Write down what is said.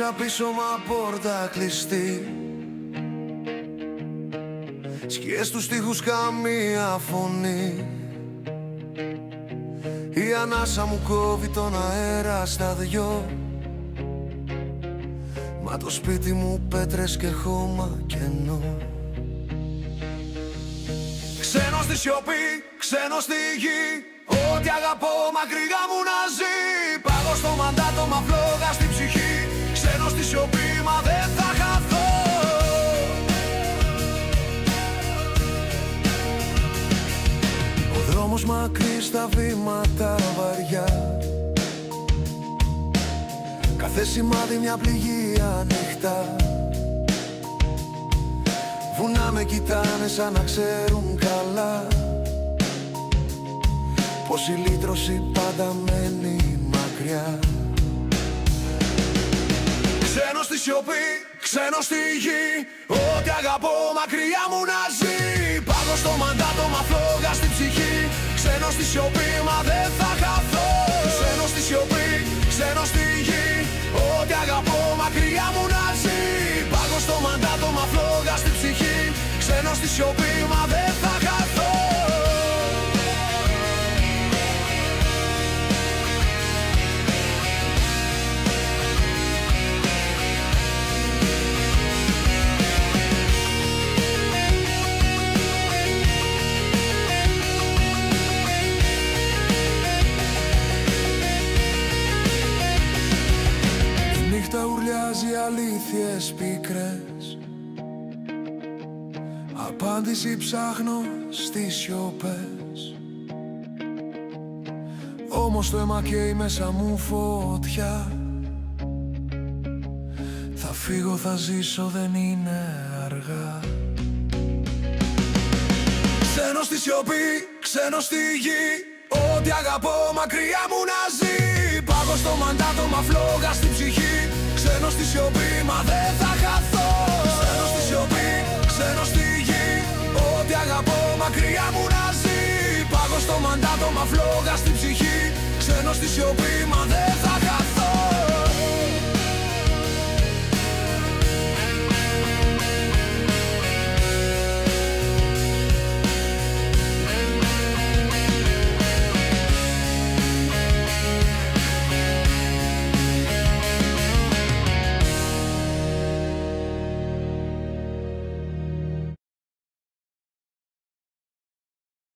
Άφησα πίσω μα πόρτα κλειστή, σκιές στους τοίχους καμία φωνή. Η ανάσα μου κόβει τον αέρα στα δυο, μα το σπίτι μου πέτρες και χώμα κενό. Ξένος στη σιωπή, ξένος στη γη, ό,τι αγαπώ μακριά μου να ζει. Πάγω στο μαντάτο μα φλόγα στην ψυχή, ξένος στη σιωπή μα δεν θα χαθώ. Ο δρόμος μακρύ στα βήματα βαριά, κάθε σημάδι μια πληγή ανοιχτά. Βουνά με κοιτάνε σαν να ξέρουν καλά πως η λύτρωση πάντα μένει μακριά. Ξένος στη σιωπή, ξένος στη γη, ό,τι αγαπώ μακριά μου να ζει. Πάγω στο μαντάτο μα φλόγα στην ψυχή, ξένος στη σιωπή μα δεν θα χαθώ. Ξένος στη σιωπή, ξένος στη γη, ό,τι αγαπώ μακριά μου να ζει. Πάγω στο μαντάτο μα φλόγα στην ψυχή, ξένος στη σιωπή μα δεν θα χαθώ. Τα ουρλιάζει αλήθειες πίκρες, απάντηση ψάχνω στις σιωπές. Όμως το αίμα καίει μέσα μου φωτιά. Θα φύγω, θα ζήσω, δεν είναι αργά. Ξένος στη σιωπή, ξένος στη γη, ό,τι αγαπώ μακριά μου να ζει. Πάγω στο μαντάτο μα φλόγα στην ψυχή, ξένος στη σιωπή μα δεν θα χαθώ. Ξένος στη σιωπή, ξένος στη γη, ό,τι αγαπώ μακριά μου να ζει. Πάγω στο μαντάτο μα φλόγα στην ψυχή, ξένος στη σιωπή μα δεν θα